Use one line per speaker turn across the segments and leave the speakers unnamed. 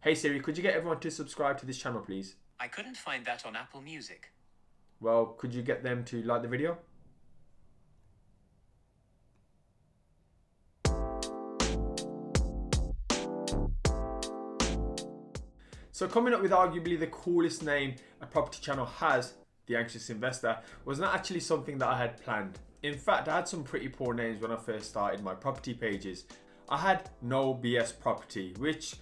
Hey Siri, could you get everyone to subscribe to this channel, please?
I couldn't find that on Apple Music.
Well, could you get them to like the video? So coming up with arguably the coolest name a property channel has, The Anxious Investor, was not actually something that I had planned. In fact, I had some pretty poor names when I first started my property pages. I had No BS Property, which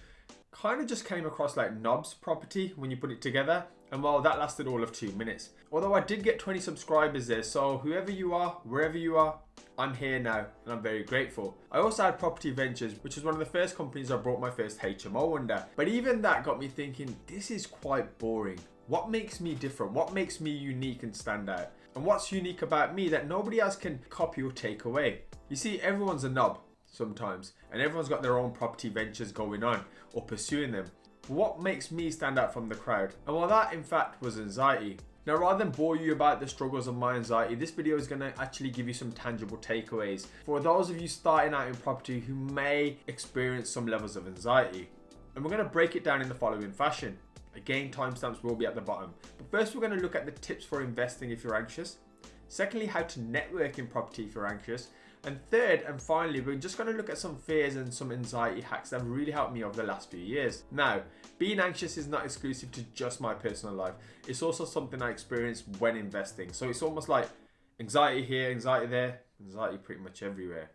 kind of just came across like Knobs Property when you put it together, and well, that lasted all of 2 minutes. Although I did get 20 subscribers there, so whoever you are, wherever you are, I'm here now and I'm very grateful. I also had Property Ventures, which was one of the first companies I brought my first HMO under. But even that got me thinking, this is quite boring. What makes me different? What makes me unique and stand out? And what's unique about me that nobody else can copy or take away? You see, everyone's a knob sometimes, and everyone's got their own property ventures going on or pursuing them. What makes me stand out from the crowd? And well, that in fact was anxiety. Now, rather than bore you about the struggles of my anxiety, this video is going to actually give you some tangible takeaways for those of you starting out in property who may experience some levels of anxiety. And we're going to break it down in the following fashion. Again, timestamps will be at the bottom. But first, we're going to look at the tips for investing if you're anxious. Secondly, how to network in property if you're anxious. And third and finally, we're just going to look at some fears and some anxiety hacks that have really helped me over the last few years. Now, being anxious is not exclusive to just my personal life. It's also something I experienced when investing. So it's almost like anxiety here, anxiety there, anxiety pretty much everywhere.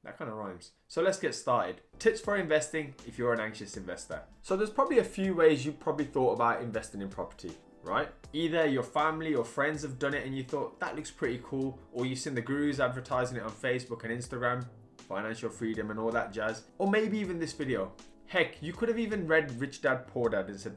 That kind of rhymes. So let's get started. Tips for investing if you're an anxious investor. So there's probably a few ways you probably thought about investing in property, right? Either your family or friends have done it and you thought that looks pretty cool, or you've seen the gurus advertising it on Facebook and Instagram, financial freedom and all that jazz, or maybe even this video. Heck, you could have even read Rich Dad Poor Dad and said,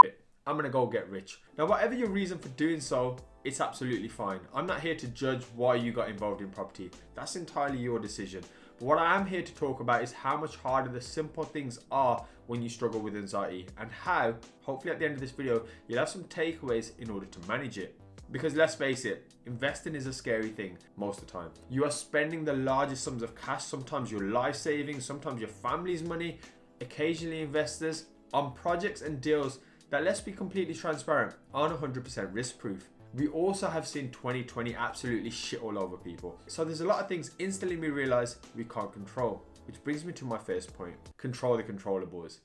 F it, I'm gonna go get rich. Now, whatever your reason for doing so, it's absolutely fine. I'm not here to judge why you got involved in property. That's entirely your decision. But what I am here to talk about is how much harder the simple things are when you struggle with anxiety, and how, hopefully at the end of this video, you'll have some takeaways in order to manage it. Because let's face it, investing is a scary thing most of the time. You are spending the largest sums of cash, sometimes your life savings, sometimes your family's money, occasionally investors, on projects and deals that, let's be completely transparent, aren't 100% risk proof. We also have seen 2020 absolutely shit all over people. So there's a lot of things instantly we realize we can't control. Which brings me to my first point, control the controllables.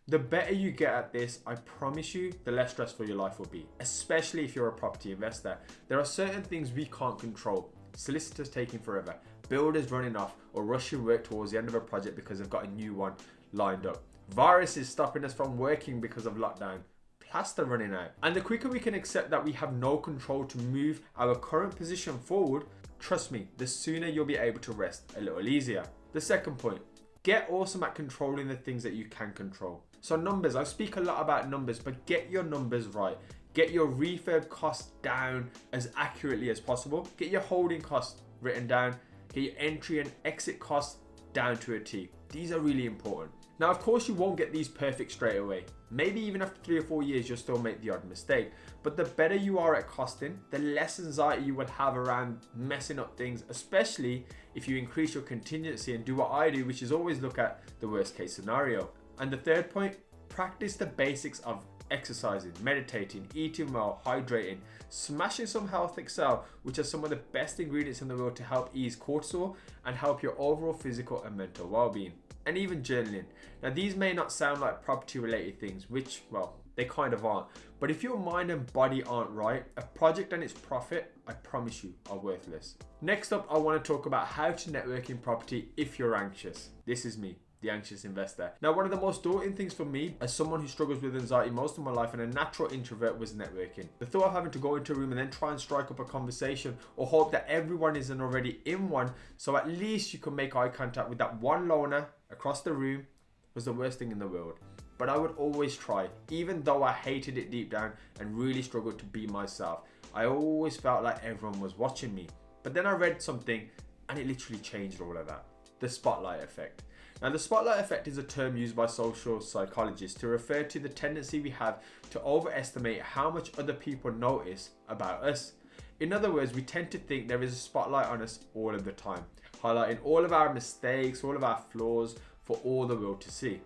The better you get at this, I promise you, the less stressful your life will be, especially if you're a property investor. There are certain things we can't control. Solicitors taking forever, builders running off or rushing work towards the end of a project because they've got a new one lined up. Viruses stopping us from working because of lockdown. Plaster running out. And the quicker we can accept that we have no control to move our current position forward, trust me, the sooner you'll be able to rest a little easier. The second point, get awesome at controlling the things that you can control. So numbers, I speak a lot about numbers, but get your numbers right. Get your refurb costs down as accurately as possible. Get your holding costs written down. Get your entry and exit costs down to a T. These are really important. Now, of course, you won't get these perfect straight away. Maybe even after 3 or 4 years, you'll still make the odd mistake. But the better you are at costing, the less anxiety you will have around messing up things, especially if you increase your contingency and do what I do, which is always look at the worst case scenario. And the third point, practice the basics of exercising, meditating, eating well, hydrating, smashing some Health Excel, which are some of the best ingredients in the world to help ease cortisol and help your overall physical and mental well-being. And even journaling. Now, these may not sound like property related things, which, well, they kind of aren't. But if your mind and body aren't right, a project and its profit, I promise you, are worthless. Next up, I want to talk about how to network in property if you're anxious. This is me, the anxious investor. Now, one of the most daunting things for me, as someone who struggles with anxiety most of my life and a natural introvert, was networking. The thought of having to go into a room and then try and strike up a conversation or hope that everyone isn't already in one, so at least you can make eye contact with that one loner across the room, was the worst thing in the world. But I would always try, even though I hated it deep down and really struggled to be myself. I always felt like everyone was watching me. But then I read something and it literally changed all of that. The spotlight effect. Now, the spotlight effect is a term used by social psychologists to refer to the tendency we have to overestimate how much other people notice about us. In other words, we tend to think there is a spotlight on us all of the time, highlighting all of our mistakes, all of our flaws for all the world to see.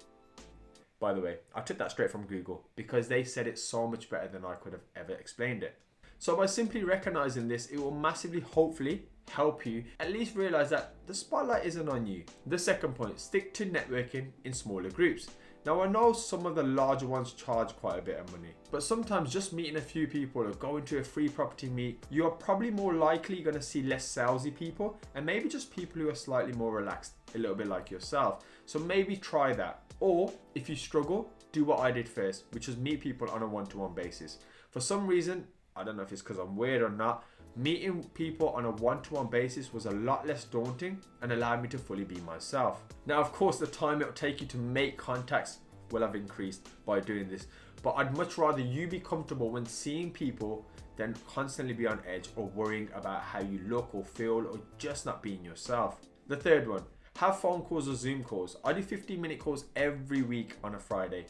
By the way, I took that straight from Google because they said it so much better than I could have ever explained it. So by simply recognizing this, it will massively, hopefully, help you at least realize that the spotlight isn't on you. The second point, stick to networking in smaller groups. Now I know some of the larger ones charge quite a bit of money, but sometimes just meeting a few people or going to a free property meet, you are probably more likely going to see less salesy people and maybe just people who are slightly more relaxed, a little bit like yourself. So maybe try that. Or if you struggle, do what I did first, which was meet people on a one-to-one basis. For some reason, I don't know if it's because I'm weird or not, meeting people on a one-to-one basis was a lot less daunting and allowed me to fully be myself. Now, of course, the time it will take you to make contacts will have increased by doing this, but I'd much rather you be comfortable when seeing people than constantly be on edge or worrying about how you look or feel or just not being yourself. The third one, have phone calls or Zoom calls. I do 15-minute calls every week on a Friday.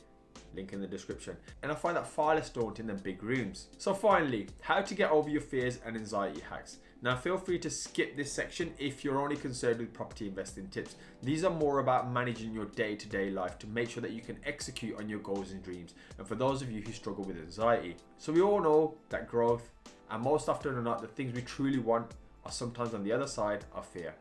Link in the description. And I find that far less daunting than big rooms. So finally, how to get over your fears and anxiety hacks. Now feel free to skip this section if you're only concerned with property investing tips. These are more about managing your day-to-day life to make sure that you can execute on your goals and dreams. And for those of you who struggle with anxiety. So we all know that growth, and most often than not, the things we truly want are sometimes on the other side of fear.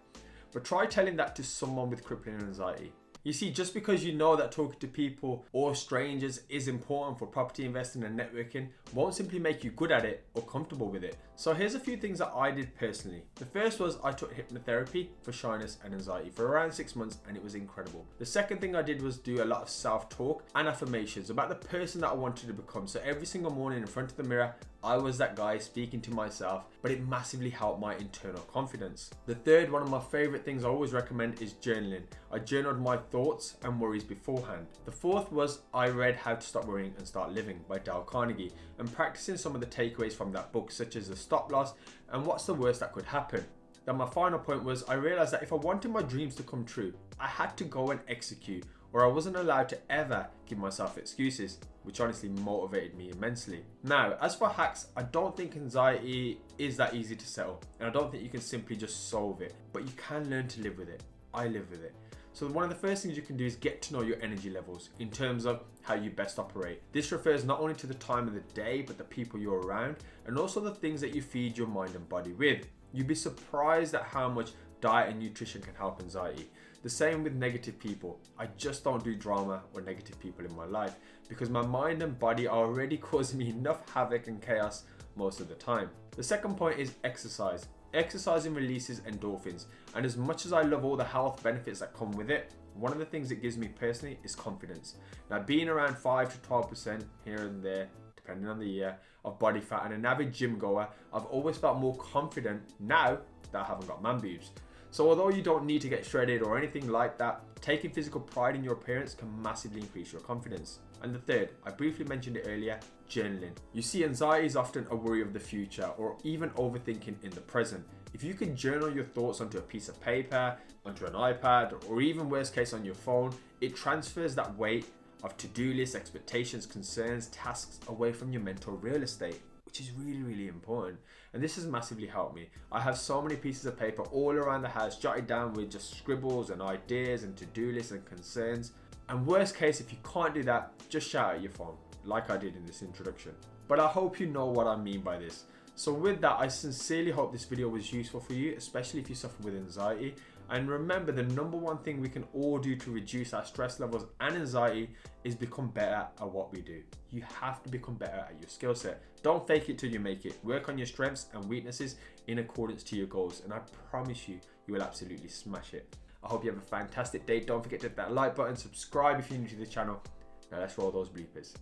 But try telling that to someone with crippling anxiety. You see, just because you know that talking to people or strangers is important for property investing and networking won't simply make you good at it or comfortable with it. So here's a few things that I did personally. The first was I took hypnotherapy for shyness and anxiety for around 6 months, and it was incredible. The second thing I did was do a lot of self-talk and affirmations about the person that I wanted to become. So every single morning in front of the mirror, I was that guy speaking to myself, but it massively helped my internal confidence. The third, one of my favorite things I always recommend, is journaling. I journaled my thoughts and worries beforehand. The fourth was I read How to Stop Worrying and Start Living by Dale Carnegie and practicing some of the takeaways from that book, such as the stop loss and what's the worst that could happen. Then my final point was I realized that if I wanted my dreams to come true, I had to go and execute, or I wasn't allowed to ever give myself excuses, which honestly motivated me immensely. Now, as for hacks, I don't think anxiety is that easy to settle, and I don't think you can simply just solve it, but you can learn to live with it. I live with it. So one of the first things you can do is get to know your energy levels in terms of how you best operate. This refers not only to the time of the day, but the people you're around, and also the things that you feed your mind and body with. You'd be surprised at how much diet and nutrition can help anxiety. The same with negative people. I just don't do drama or negative people in my life because my mind and body are already causing me enough havoc and chaos most of the time. The second point is exercise. Exercising releases endorphins, and as much as I love all the health benefits that come with it, one of the things it gives me personally is confidence. Now, being around 5 to 12% here and there, depending on the year, of body fat and an avid gym goer, I've always felt more confident now that I haven't got man boobs. So although you don't need to get shredded or anything like that, taking physical pride in your appearance can massively increase your confidence. And the third, I briefly mentioned it earlier, journaling. You see, anxiety is often a worry of the future or even overthinking in the present. If you can journal your thoughts onto a piece of paper, onto an iPad, or even worst case on your phone, it transfers that weight of to-do lists, expectations, concerns, tasks away from your mental real estate, which is really, really important. And this has massively helped me. I have so many pieces of paper all around the house jotted down with just scribbles and ideas and to-do lists and concerns. And worst case, if you can't do that, just shout at your phone, like I did in this introduction. But I hope you know what I mean by this. So with that, I sincerely hope this video was useful for you, especially if you suffer with anxiety. And remember, the number one thing we can all do to reduce our stress levels and anxiety is become better at what we do. You have to become better at your skill set. Don't fake it till you make it. Work on your strengths and weaknesses in accordance to your goals. And I promise you, you will absolutely smash it. I hope you have a fantastic day. Don't forget to hit that like button, subscribe if you're new to the channel. Now let's roll those bloopers.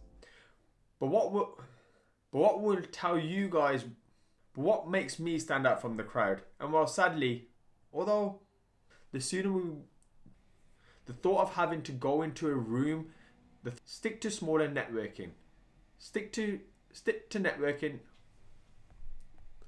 But what would tell you guys, what makes me stand out from the crowd? And well, sadly, although the thought of having to go into a room, stick to smaller networking. Stick to networking